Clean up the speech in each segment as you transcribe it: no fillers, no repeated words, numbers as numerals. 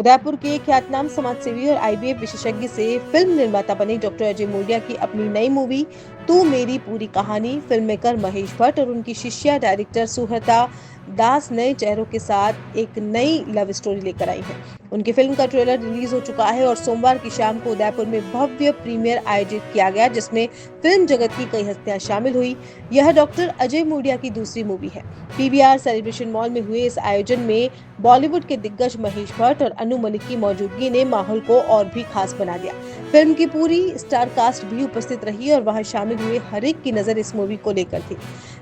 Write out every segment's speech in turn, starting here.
उदयपुर के ख्यातनाम समाजसेवी और आईवीएफ विशेषज्ञ से फिल्म निर्माता बने डॉक्टर अजय मूडिया की अपनी नई मूवी तू मेरी पूरी कहानी फिल्म मेकर महेश भट्ट और उनकी शिष्या डायरेक्टर सुहृता दास नए चेहरों के साथ एक नई लव स्टोरी लेकर आई है। उनकी फिल्म का ट्रेलर रिलीज हो चुका है और सोमवार की शाम को उदयपुर में भव्य प्रीमियर आयोजित किया गया, जिसमें फिल्म जगत की कई हस्तियां शामिल हुई। यह डॉक्टर अजय मूडिया की दूसरी मूवी है। पीवीआर सेलिब्रेशन मॉल में हुए इस आयोजन में बॉलीवुड के दिग्गज महेश भट्ट और अनु मलिक की मौजूदगी ने माहौल को और भी खास बना दिया। फिल्म की पूरी स्टार कास्ट भी उपस्थित रही और वहां शामिल हुए हर एक की नजर इस मूवी को लेकर थी।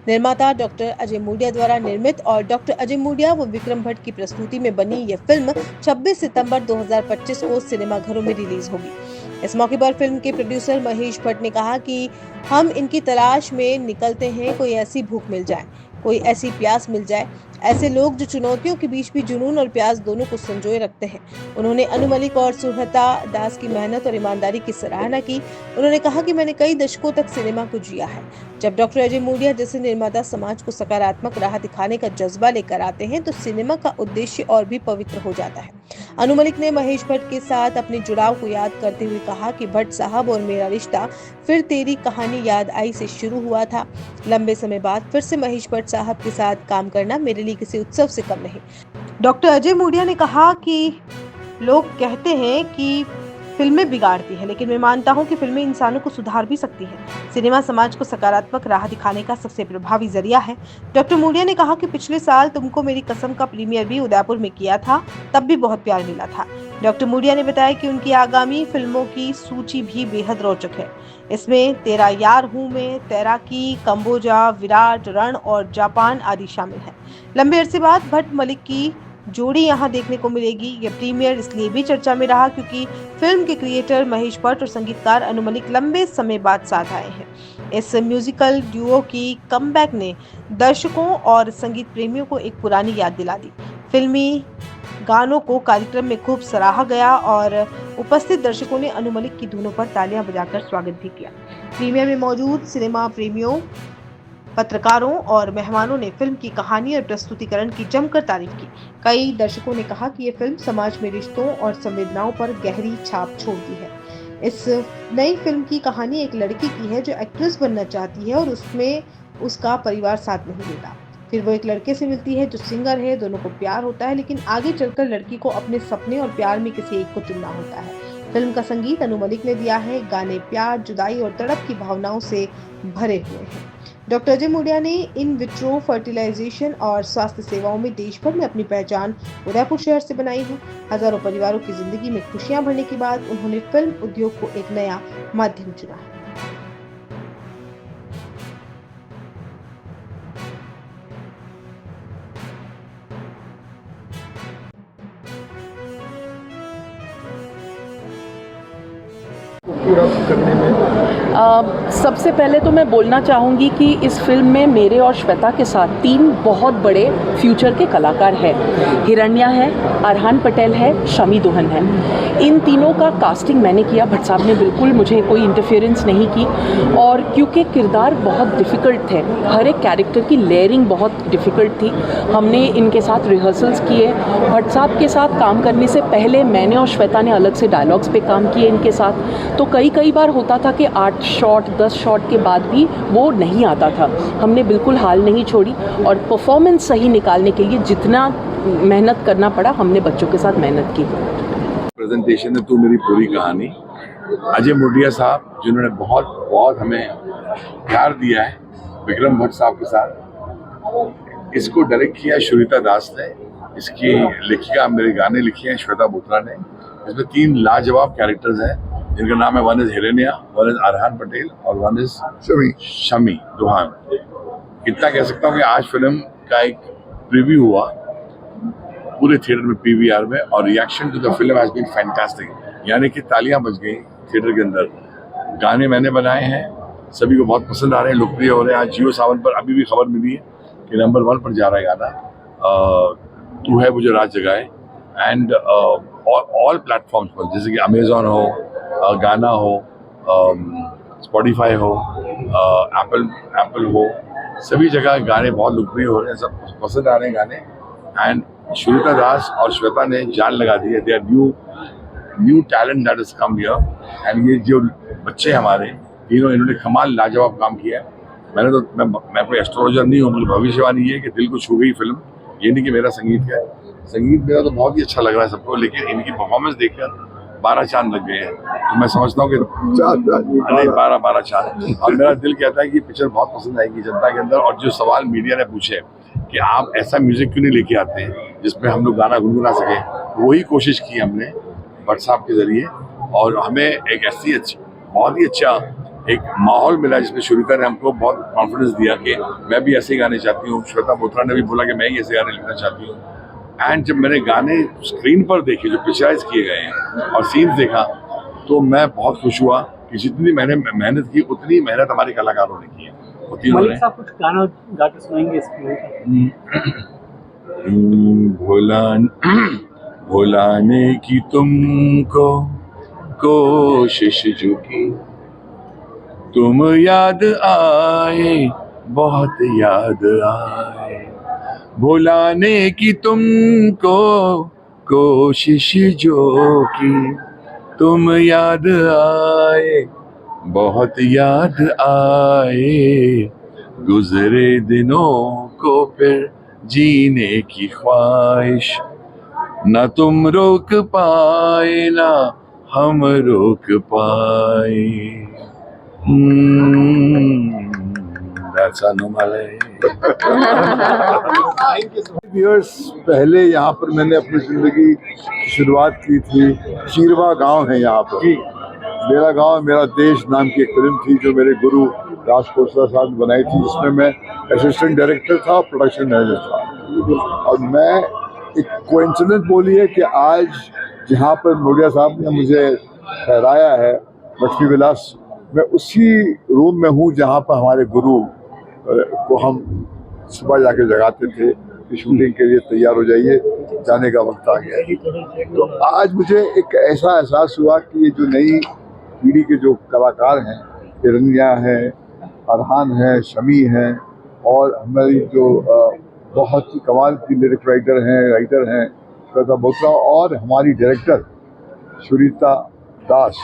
निर्माता डॉक्टर अजय मूडिया द्वारा निर्मित और डॉक्टर अजय मूडिया व विक्रम भट्ट की प्रस्तुति में बनी यह फिल्म 26 सितंबर 2025 को सिनेमाघरों में रिलीज होगी। इस मौके पर फिल्म के प्रोड्यूसर महेश भट्ट ने कहा कि हम इनकी तलाश में निकलते हैं, कोई ऐसी भूख मिल जाए, कोई ऐसी प्यास मिल जाए, ऐसे लोग जो चुनौतियों के बीच भी जुनून और प्यास दोनों को संजोए रखते हैं। उन्होंने अनु मलिक और सुहृता दास की मेहनत और ईमानदारी की सराहना की। उन्होंने कहा कि मैंने कई दशकों तक सिनेमा को जिया है। जब डॉक्टर अजय मूडिया जैसे निर्माता समाज को सकारात्मक राह दिखाने का जज्बा लेकर आते हैं तो सिनेमा का उद्देश्य और भी पवित्र हो जाता है। अनु मलिक ने महेश भट्ट के साथ अपने जुड़ाव को याद करते हुए कहा कि भट्ट साहब और मेरा रिश्ता फिर तेरी कहानी याद आई से शुरू हुआ था। लंबे समय बाद फिर से महेश भट्ट साहब के साथ काम करना मेरे लिए किसी उत्सव से कम नहीं। डॉक्टर अजय मूडिया ने कहा कि लोग कहते हैं कि फिल्में बिगाड़ती हैं, लेकिन मैं मानता हूं कि फिल्में इंसानों को सुधार भी सकती हैं। सिनेमा समाज को सकारात्मक राह दिखाने का सबसे प्रभावी जरिया है। डॉक्टर मूडिया ने कहा कि पिछले साल तुमको मेरी कसम का प्रीमियर भी उदयपुर में किया था, तब भी बहुत प्यार मिला था। डॉक्टर मूडिया ने बताया कि उनकी आगामी फिल्मों की सूची भी बेहद रोचक है। इसमें तेरा यार हूँ मैं, तैराकी, कंबोजा, विराट, रण और जापान आदि शामिल है। लंबे अरसे बाद भट्ट मलिक की जोड़ी यहां देखने को मिलेगी। यह प्रीमियर इसलिए भी चर्चा में रहा क्योंकि फिल्म के क्रिएटर महेश भट्ट और संगीतकार अनु मलिक लंबे समय बाद साथ आए हैं। इस म्यूजिकल डुओ की कमबैक ने दर्शकों और संगीत प्रेमियों को एक पुरानी याद दिला दी। फिल्मी गानों को कार्यक्रम में खूब सराहा गया और उपस्थित दर्शकों ने अनु मलिक की धुनों पर तालियां बजाकर स्वागत भी किया। प्रीमियर में मौजूद सिनेमा प्रेमियों, पत्रकारों और मेहमानों ने फिल्म की कहानी और प्रस्तुतिकरण की जमकर तारीफ की। कई दर्शकों ने कहा कि ये फिल्म समाज में रिश्तों और संवेदनाओं पर गहरी छाप छोड़ती है। इस नई फिल्म की कहानी एक लड़की की है जो एक्ट्रेस बनना चाहती है और उसमें उसका परिवार साथ नहीं देता। फिर वो एक लड़के से मिलती है जो सिंगर है, दोनों को प्यार होता है, लेकिन आगे चलकर लड़की को अपने सपने और प्यार में किसी एक को चुनना होता है। फिल्म का संगीत अनु मलिक ने दिया है। गाने प्यार, जुदाई और तड़प की भावनाओं से भरे हुए हैं। डॉक्टर अजय मूडिया ने इन विट्रो फर्टिलाइजेशन और स्वास्थ्य सेवाओं में देश भर में अपनी पहचान उदयपुर शहर से बनाई है। हजारों परिवारों की जिंदगी में खुशियां भरने के बाद उन्होंने फिल्म उद्योग को एक नया माध्यम चुना है। पूरा करने में सबसे पहले तो मैं बोलना चाहूँगी कि इस फिल्म में मेरे और श्वेता के साथ 3 बहुत बड़े फ्यूचर के कलाकार हैं। हिरण्या है, अरहान पटेल है, शमी दोहन है। इन तीनों का कास्टिंग मैंने किया। भट्ट साहब ने बिल्कुल मुझे कोई इंटरफेरेंस नहीं की और क्योंकि किरदार बहुत डिफ़िकल्ट थे, हर एक कैरेक्टर की लेयरिंग बहुत डिफ़िकल्ट थी। हमने इनके साथ रिहर्सल्स किए। भट्ट साहब के साथ काम करने से पहले मैंने और श्वेता ने अलग से डायलॉग्स पे काम किए इनके साथ। तो कई बार होता था कि 8 शॉट 10 शॉट के बाद भी वो नहीं आता था। हमने बिल्कुल हाल नहीं छोड़ी और परफॉर्मेंस सही निकालने के लिए जितना मेहनत करना पड़ा हमने बच्चों के साथ मेहनत की। प्रेजेंटेशन है तू मेरी पूरी कहानी। अजय मूडिया साहब जिन्होंने बहुत हमें प्यार दिया है विक्रम भट्ट साहब के साथ। इसको डायरेक्ट किया श्वेता दास ने, इसकी लेखिका मेरे गाने लिखे हैं श्वेता बोत्रा ने। इसमें 3 लाजवाब कैरेक्टर्स हैं जिनका नाम है, one is Hiranya, one is Arhan Patel और वन इज शमी दोहान। इतना कह सकता हूँ कि आज फिल्म का एक प्रीव्यू हुआ पूरे थिएटर में पीवीआर में और reaction to the film has been fantastic. यानी कि तालियां बज गई थिएटर के अंदर। गाने मैंने बनाए हैं, सभी को बहुत पसंद आ रहे हैं, लोकप्रिय हो रहे हैं। आज जियो सावन पर अभी भी खबर मिली है कि नंबर 1 पर जा रहा है गाना तू है मुझे रात जगाए। एंड ऑल प्लेटफॉर्म्स पर जैसे कि अमेजॉन हो, गाना हो, स्पॉटिफाई हो, एप्पल हो, सभी जगह गाने बहुत लोकप्रिय हो रहे हैं, सब पसंद आ रहे हैं गाने। एंड श्वेता दास और श्वेता ने जान लगा दी है। They are new talent that is come here and ये जो बच्चे हमारे तीनों, इन्होंने कमाल लाजवाब काम किया है। मैं कोई एस्ट्रोलॉजर नहीं हूँ, मुझे भविष्यवाणी है कि दिल को छू गई फिल्म। ये नहीं कि मेरा संगीत का है, संगीत मेरा तो बहुत ही अच्छा लग रहा है सबको, लेकिन इनकी परफॉर्मेंस देखकर 12 चांद लग गए हैं। तो मैं समझता हूँ कि नहीं 12 चांद। और मेरा दिल कहता है कि पिक्चर बहुत पसंद आएगी जनता के अंदर। और जो सवाल मीडिया ने पूछे कि आप ऐसा म्यूजिक क्यों नहीं लेके आते हैं जिसमें हम लोग गाना गुनगुना सके, वही कोशिश की हमने भट्ट साहब के जरिए। और हमें एक ऐसी अच्छी, बहुत ही अच्छा एक माहौल मिला जिसमें श्वेता ने हमको बहुत कॉन्फिडेंस दिया कि मैं भी ऐसे ही गाने चाहती हूँ। श्वेता बोत्रा ने भी बोला कि मैं ही ऐसे गाने लिखना चाहती हूँ। एंड जब मैंने गाने स्क्रीन पर देखे जो पिक्चराइज किए गए हैं और सीन्स देखा, तो मैं बहुत खुश हुआ कि जितनी मैंने मेहनत की उतनी मेहनत हमारे कलाकारों ने की है। मलिक साहब कुछ गाना गा के सुनाएंगे इस फिल्म भुलाने की तुमको कोशिश जो की, तुम याद आए बहुत याद आए, भुलाने की तुमको कोशिश जो की, तुम याद आए बहुत याद आए, गुजरे दिनों को फिर जीने की ख्वाहिश, ना तुम रोक पाए ना हम रोक पाए। That's Anomalay. ईयर्स पहले यहाँ पर मैंने अपनी जिंदगी की शुरुआत की थी। चीरवा गांव है यहाँ पर, मेरा गांव मेरा देश नाम की एक फिल्म थी जो मेरे गुरु राज खोसला साहब ने बनाई थी, जिसमें मैं असिस्टेंट डायरेक्टर था, प्रोडक्शन मैनेजर था। और मैं एक कोइंसिडेंस बोली है कि आज जहाँ पर मोडिया साहब ने मुझे ठहराया है लक्ष्मी विलास, मैं उसी रूम में हूँ जहाँ पर हमारे गुरु को हम सुबह जाके जगाते थे कि शूटिंग के लिए तैयार हो जाइए, जाने का वक्त आ गया है। तो आज मुझे एक ऐसा एहसास हुआ कि ये जो नई पीढ़ी के जो कलाकार हैं, हिरण्या है, अरहान है, शमी है, और हमारी जो बहुत ही कमाल की लिरिक राइटर हैं श्वेता बोत्रा, और हमारी डायरेक्टर सुरीता दास,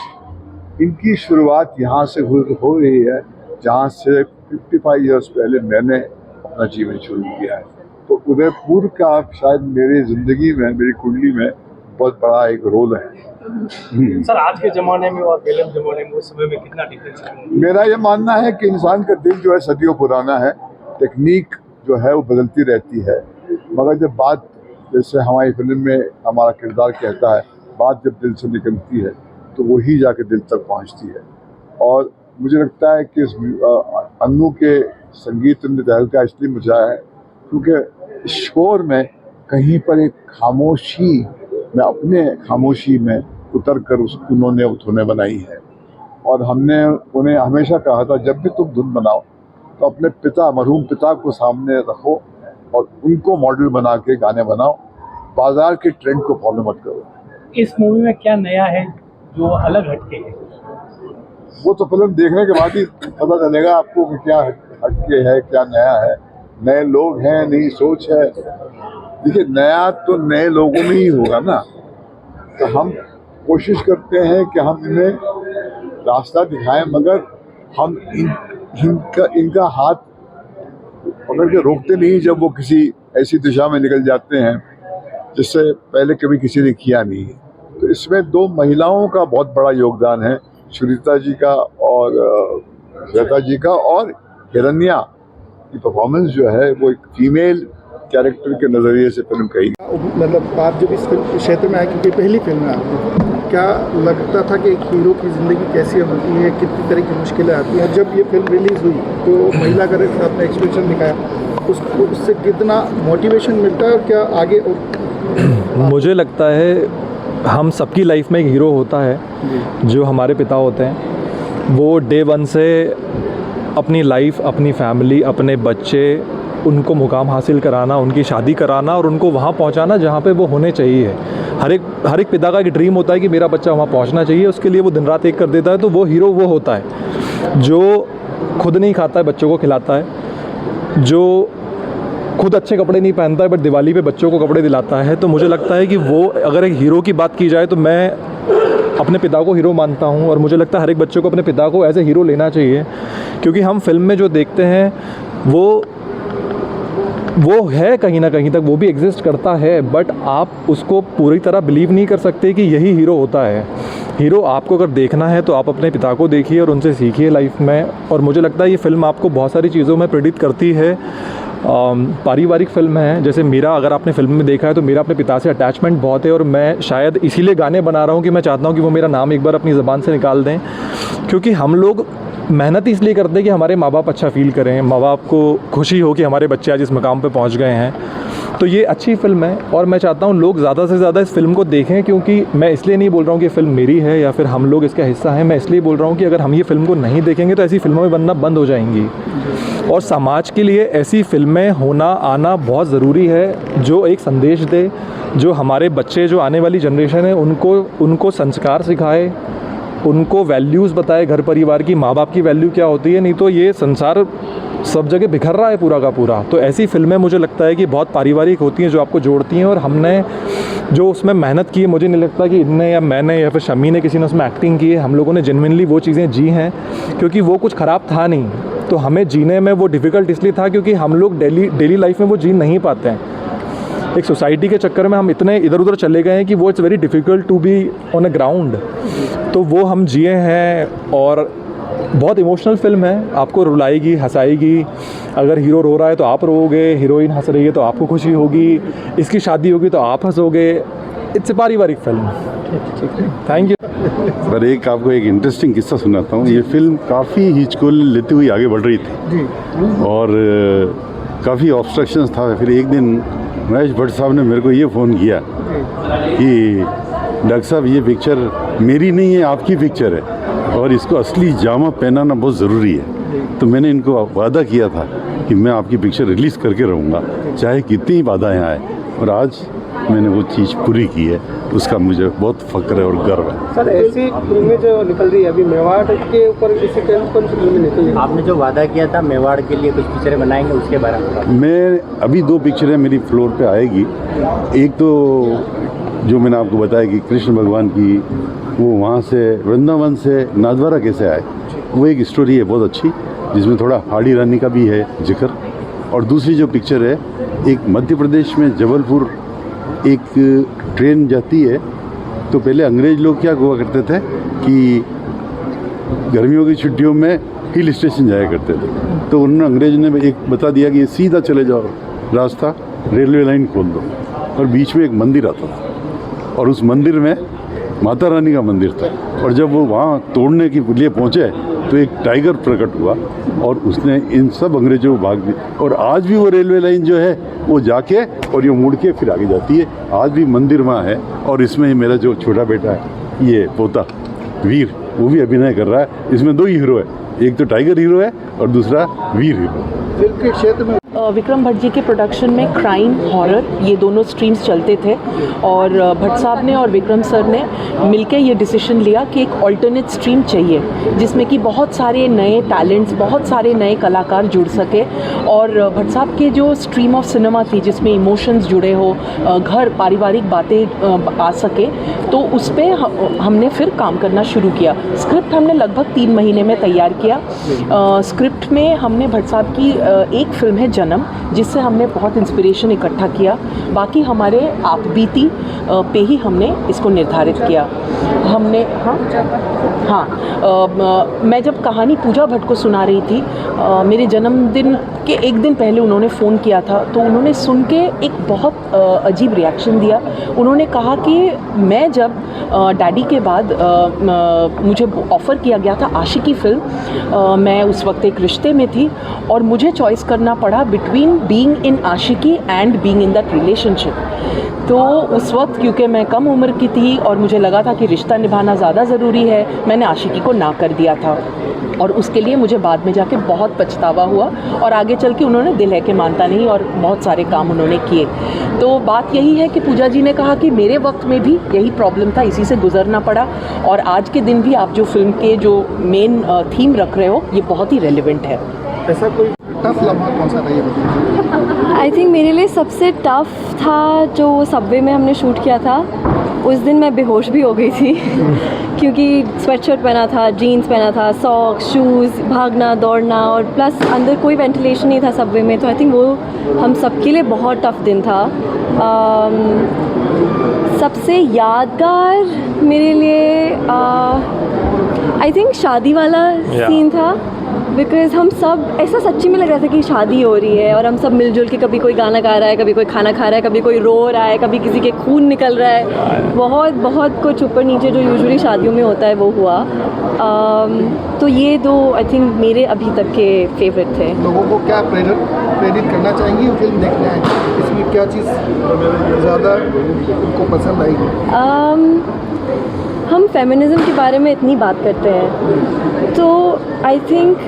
इनकी शुरुआत यहाँ से हो रही है जहाँ से 55 इयर्स पहले मैंने अपना जीवन शुरू किया है। तो उदयपुर का शायद मेरी ज़िंदगी में, मेरी कुंडली में बहुत बड़ा एक रोल है। सर आज के ज़माने में और पहले ज़माने में उस समय में कितना डिफरेंस है? मेरा ये मानना है कि इंसान का दिल जो है सदियों पुराना है, टेक्निक जो है वो बदलती रहती है, मगर जब बात, जैसे हमारी फिल्म में हमारा किरदार कहता है, बात जब दिल से निकलती है तो वही जाके दिल तक पहुंचती है। और मुझे लगता है कि इस अन्नू के संगीत ने तहलका इसलिए मचाया है क्योंकि शोर में कहीं पर एक खामोशी में, अपने खामोशी में उतर कर उन्होंने वो धुनें बनाई है। और हमने उन्हें हमेशा कहा था जब भी तुम धुन बनाओ तो अपने पिता, मरहूम पिता को सामने रखो और उनको मॉडल बना के गाने बनाओ, बाजार के ट्रेंड को फॉलो मत करो। इस मूवी में क्या नया है जो अलग हटके है? वो तो फिल्म देखने के बाद ही पता चलेगा आपको कि क्या हटके है, क्या नया है। नए लोग हैं, नई सोच है। देखिए, नया तो नए लोगों में ही होगा ना। तो हम कोशिश करते हैं कि हम इन्हें रास्ता दिखाएं, मगर हम इनका हाथ पकड़ के रोकते नहीं जब वो किसी ऐसी दिशा में निकल जाते हैं जिससे पहले कभी किसी ने किया नहीं। तो इसमें 2 महिलाओं का बहुत बड़ा योगदान है, सुरीता जी का और श्वेता जी का। और हिरण्या की परफॉर्मेंस जो है वो एक फीमेल कैरेक्टर के नज़रिए से फिल्म कही। मतलब आप जब इस फिल्म क्षेत्र में आए, क्योंकि पहली फिल्म है आपकी, क्या लगता था कि एक हीरो की ज़िंदगी कैसी होती है, कितनी तरह की मुश्किलें आती हैं? जब ये फिल्म रिलीज़ हुई तो महिला कैरेक्टर अपना एक्सप्रेशन दिखाया, उससे कितना मोटिवेशन मिलता है और क्या आगे? मुझे लगता है हम सबकी लाइफ में एक हीरो होता है जो हमारे पिता होते हैं। वो डे 1 से अपनी लाइफ, अपनी फैमिली, अपने बच्चे, उनको मुकाम हासिल कराना, उनकी शादी कराना और उनको वहाँ पहुँचाना जहाँ पे वो होने चाहिए। हर एक पिता का एक ड्रीम होता है कि मेरा बच्चा वहाँ पहुँचना चाहिए, उसके लिए वो दिन रात एक कर देता है। तो वो हीरो वो होता है जो खुद नहीं खाता है, बच्चों को खिलाता है, जो खुद अच्छे कपड़े नहीं पहनता है बट दिवाली पे बच्चों को कपड़े दिलाता है। तो मुझे लगता है कि वो अगर एक हीरो की बात की जाए तो मैं अपने पिता को हीरो मानता हूँ, और मुझे लगता है हर एक बच्चे को अपने पिता को एज ए हीरो लेना चाहिए, क्योंकि हम फिल्म में जो देखते हैं वो है कहीं ना कहीं तक, वो भी एग्जिस्ट करता है, बट आप उसको पूरी तरह बिलीव नहीं कर सकते कि यही हीरो होता है। हीरो आपको अगर देखना है तो आप अपने पिता को देखिए और उनसे सीखिए लाइफ में। और मुझे लगता है ये फ़िल्म आपको बहुत सारी चीज़ों में प्रेडिक्ट करती है। पारिवारिक फ़िल्म है, जैसे मेरा अगर आपने फ़िल्म में देखा है तो मेरा अपने पिता से अटैचमेंट बहुत है, और मैं शायद इसीलिए गाने बना रहा हूँ कि मैं चाहता हूँ कि वो मेरा नाम एक बार अपनी ज़बान से निकाल दें, क्योंकि हम लोग मेहनत इसलिए करते हैं कि हमारे माँ बाप अच्छा फ़ील करें, माँ बाप को खुशी हो कि हमारे बच्चे आज इस मकाम पे पहुँच गए हैं। तो ये अच्छी फ़िल्म है और मैं चाहता हूँ लोग ज़्यादा से ज़्यादा इस फ़िल्म को देखें, क्योंकि मैं इसलिए नहीं बोल रहा हूँ कि फ़िल्म मेरी है या फिर हम लोग इसका हिस्सा हैं, मैं इसलिए बोल रहा हूँ कि अगर हम ये फ़िल्म को नहीं देखेंगे तो ऐसी फ़िल्मों में बनना बंद हो जाएंगी। और समाज के लिए ऐसी फ़िल्में होना आना बहुत ज़रूरी है, जो एक संदेश दे, जो हमारे बच्चे, जो आने वाली जनरेशन है उनको संस्कार सिखाए, उनको वैल्यूज़ बताए, घर परिवार की, माँ बाप की वैल्यू क्या होती है। नहीं तो ये संसार सब जगह बिखर रहा है पूरा का पूरा। तो ऐसी फ़िल्में मुझे लगता है कि बहुत पारिवारिक होती हैं, जो आपको जोड़ती हैं, और हमने जो उसमें मेहनत की है, मुझे नहीं लगता कि इनने या मैंने या फिर शमी ने किसी ने उसमें एक्टिंग की है। हम लोगों ने जेन्युइनली वो चीज़ें जी हैं, क्योंकि वो कुछ ख़राब था नहीं, तो हमें जीने में वो डिफ़िकल्ट इसलिए था क्योंकि हम लोग डेली लाइफ में वो जी नहीं पाते हैं। एक सोसाइटी के चक्कर में हम इतने इधर उधर चले गए हैं कि वो it's very difficult to be on a ground. तो वो हम जिए हैं, और बहुत इमोशनल फिल्म है, आपको रुलाएगी, हंसाएगी। अगर हीरो रो रहा है तो आप रोओगे, हीरोइन हंस रही है तो आपको खुशी होगी, इसकी शादी होगी तो आप हंसोगे। इट्स ए पारिवारिक फिल्म। Thank you. पर आपको एक इंटरेस्टिंग किस्सा सुनाता हूँ। ये फिल्म काफ़ी हिचकोल लेते हुए आगे बढ़ रही थी और काफ़ी ऑब्स्ट्रक्शंस था। फिर एक दिन महेश भट्ट साहब ने मेरे को ये फ़ोन किया कि डॉक्टर साहब ये पिक्चर मेरी नहीं है, आपकी पिक्चर है और इसको असली जामा पहनाना बहुत ज़रूरी है। तो मैंने इनको वादा किया था कि मैं आपकी पिक्चर रिलीज़ करके रहूँगा, चाहे कितनी बाधाएं आए, और आज मैंने वो चीज़ पूरी की है। उसका मुझे बहुत फ़ख्र है और गर्व है। सर, ऐसी फिल्में जो निकल रही है अभी, मेवाड़ के ऊपर इसी कौन सी फिल्में निकली है? आपने जो वादा किया था मेवाड़ के लिए कुछ पिक्चरें बनाएंगे, उसके बारे में मैं अभी 2 पिक्चरें मेरी फ्लोर पे आएगी। एक तो जो मैंने आपको बताया कि कृष्ण भगवान की, वो वहाँ से वृंदावन से नाथद्वारा कैसे आए, वो एक स्टोरी है बहुत अच्छी, जिसमें थोड़ा हाड़ी रानी का भी है जिक्र। और दूसरी जो पिक्चर है, एक मध्य प्रदेश में जबलपुर एक ट्रेन जाती है। तो पहले अंग्रेज़ लोग क्या हुआ करते थे कि गर्मियों की छुट्टियों में हिल स्टेशन जाया करते थे। तो उन्होंने अंग्रेज़ ने एक बता दिया कि सीधा चले जाओ रास्ता, रेलवे लाइन खोल दो, और बीच में एक मंदिर आता था, और उस मंदिर में माता रानी का मंदिर था। और जब वो वहाँ तोड़ने के लिए पहुँचे तो एक टाइगर प्रकट हुआ और उसने इन सब अंग्रेजों को भाग दिया। और आज भी वो रेलवे लाइन जो है वो जाके और ये मुड़ के फिर आगे जाती है। आज भी मंदिर वहाँ है। और इसमें मेरा जो छोटा बेटा है, ये पोता वीर, वो भी अभिनय कर रहा है। इसमें 2 ही हीरो है, एक तो टाइगर हीरो है और दूसरा वीर हीरो। फिल्म के क्षेत्र में विक्रम भट्ट जी के प्रोडक्शन में क्राइम, हॉरर, ये दोनों स्ट्रीम्स चलते थे, और भट्ट साहब ने और विक्रम सर ने मिलकर ये डिसीजन लिया कि एक अल्टरनेट स्ट्रीम चाहिए जिसमें कि बहुत सारे नए टैलेंट्स, बहुत सारे नए कलाकार जुड़ सके। और भट्ट साहब के जो स्ट्रीम ऑफ सिनेमा थी जिसमें इमोशंस जुड़े हो, घर, पारिवारिक बातें आ सके, तो उस पर हमने फिर काम करना शुरू किया। स्क्रिप्ट हमने लगभग 3 महीने में तैयार किया। स्क्रिप्ट में हमने भट्ट साहब की एक फिल्म है जन्म, जिससे हमने बहुत इंस्पिरेशन इकट्ठा किया। बाकी हमारे आप बीती पे ही हमने इसको निर्धारित किया। हमने मैं जब कहानी पूजा भट्ट को सुना रही थी, मेरे जन्मदिन के एक दिन पहले उन्होंने फ़ोन किया था, तो उन्होंने सुन के एक बहुत अजीब रिएक्शन दिया। उन्होंने कहा कि मैं जब डैडी के बाद मुझे ऑफ़र किया गया था आशिकी फ़िल्म, मैं उस वक्त एक रिश्ते में थी और मुझे चॉइस करना पड़ा between being in Aashiqui and being in that relationship. तो उस वक्त क्योंकि मैं कम उम्र की थी और मुझे लगा था कि रिश्ता निभाना ज़्यादा ज़रूरी है, मैंने आशिकी को ना कर दिया था, और उसके लिए मुझे बाद में जाके बहुत पछतावा हुआ। और आगे चल के उन्होंने दिल है कि मानता नहीं, और बहुत सारे काम उन्होंने किए। तो बात यही है कि पूजा जी ने कहा कि मेरे वक्त में भी यही प्रॉब्लम था, इसी से गुजरना पड़ा, और आज के दिन भी आप जो फिल्म के जो मेन थीम रख रहे हो, ये बहुत ही रेलिवेंट है। ऐसा कोई टफ लम्हा कौन सा था ये बताइए। आई थिंक मेरे लिए सबसे टफ था जो सबवे में हमने शूट किया था। उस दिन मैं बेहोश भी हो गई थी क्योंकि स्वेटशर्ट पहना था, जीन्स पहना था, सॉक्स, शूज़, भागना दौड़ना, और प्लस अंदर कोई वेंटिलेशन नहीं था सबवे में। तो आई थिंक वो हम सबके लिए बहुत टफ दिन था। सबसे यादगार मेरे लिए आई थिंक शादी वाला सीन था, बिकॉज़ हम सब ऐसा सच्ची में लग रहा था कि शादी हो रही है और हम सब मिलजुल के, कभी कोई गाना गा रहा है, कभी कोई खाना खा रहा है, कभी कोई रो रहा है, कभी किसी के खून निकल रहा है, बहुत बहुत कुछ ऊपर नीचे जो यूजुअली शादियों में होता है वो हुआ। तो ये दो आई थिंक मेरे अभी तक के फेवरेट थे। लोगों को क्या प्रेरित करना चाहेंगी वो फिल्म देखने आए, इसमें क्या चीज़ ज़्यादा उनको पसंद आएगी? हम फेमिनिज़म के बारे में इतनी बात करते हैं, तो आई थिंक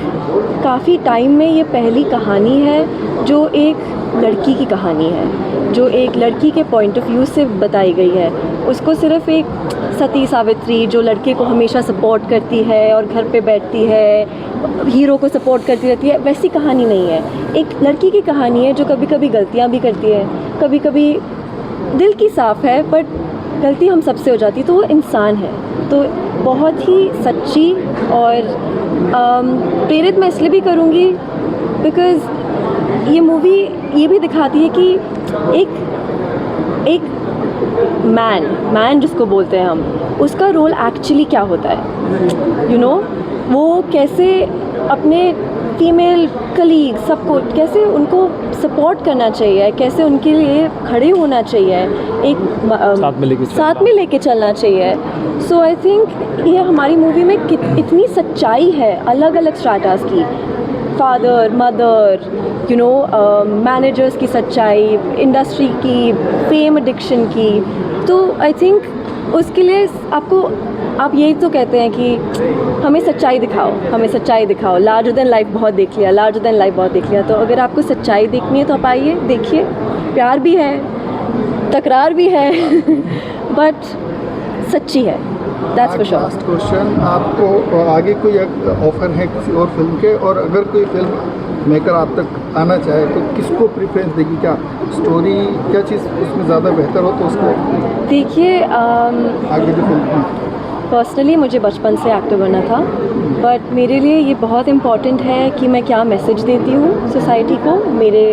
काफ़ी टाइम में ये पहली कहानी है जो एक लड़की की कहानी है, जो एक लड़की के पॉइंट ऑफ व्यू से बताई गई है। उसको सिर्फ एक सती सावित्री जो लड़के को हमेशा सपोर्ट करती है और घर पे बैठती है, हीरो को सपोर्ट करती रहती है, वैसी कहानी नहीं है। एक लड़की की कहानी है जो कभी कभी गलतियाँ भी करती है, कभी कभी दिल की साफ़ है बट गलती हम सबसे हो जाती है, तो वो इंसान है। तो बहुत ही सच्ची और प्रेरित मैं इसलिए भी करूँगी बिकॉज़ ये मूवी ये भी दिखाती है कि एक मैन जिसको बोलते हैं हम, उसका रोल एक्चुअली क्या होता है, यू नो, वो कैसे अपने फीमेल कलीग सबको कैसे उनको सपोर्ट करना चाहिए, कैसे उनके लिए खड़े होना चाहिए, एक साथ में लेके चलना चाहिए। सो आई थिंक ये हमारी मूवी में इतनी सच्चाई है अलग अलग स्ट्रैटास की, father mother, you know, managers की सच्चाई, इंडस्ट्री की, फेम एडिक्शन की। तो आई थिंक उसके लिए आप यही तो कहते हैं कि हमें सच्चाई दिखाओ, लार्जर देन लाइफ बहुत देख लिया। तो अगर आपको सच्चाई देखनी है तो आप आइए, देखिए, प्यार भी है, तकरार भी है बट सच्ची है, that's for sure. Last question, आपको आगे कोई ऑफर है किसी और फिल्म के, और अगर कोई फिल्म मेकर आप तक आना चाहे तो किसको प्रेफरेंस देगी? क्या स्टोरी, क्या चीज़ उसमें ज़्यादा बेहतर हो तो उसको देखिए, आगे जो फिल्म पर्सनली मुझे बचपन से एक्टर बनना था, बट मेरे लिए ये बहुत इम्पॉर्टेंट है कि मैं क्या मैसेज देती हूँ सोसाइटी को मेरे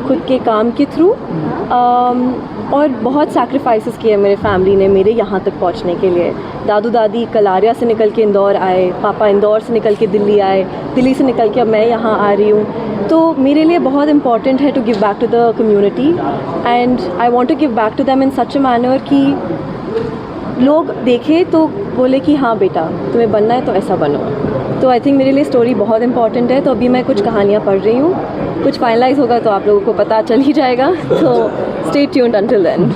खुद के काम के थ्रू। और बहुत सैक्रिफाइसेस किए मेरे फैमिली ने मेरे यहाँ तक पहुँचने के लिए। दादू दादी कलारिया से निकल के इंदौर आए, पापा इंदौर से निकल के दिल्ली आए, दिल्ली से निकल के अब मैं यहाँ आ रही हूँ। तो मेरे लिए बहुत इम्पॉर्टेंट है to give back to the community, and I want to give back to them in such a manner कि लोग देखें तो बोले कि हाँ बेटा तुम्हें बनना है तो ऐसा बनो। तो आई थिंक मेरे लिए स्टोरी बहुत इंपॉर्टेंट है। तो अभी मैं कुछ कहानियाँ पढ़ रही हूँ, कुछ फाइनलाइज होगा तो आप लोगों को पता चल ही जाएगा। तो स्टे ट्यून्ड अंटिल देन।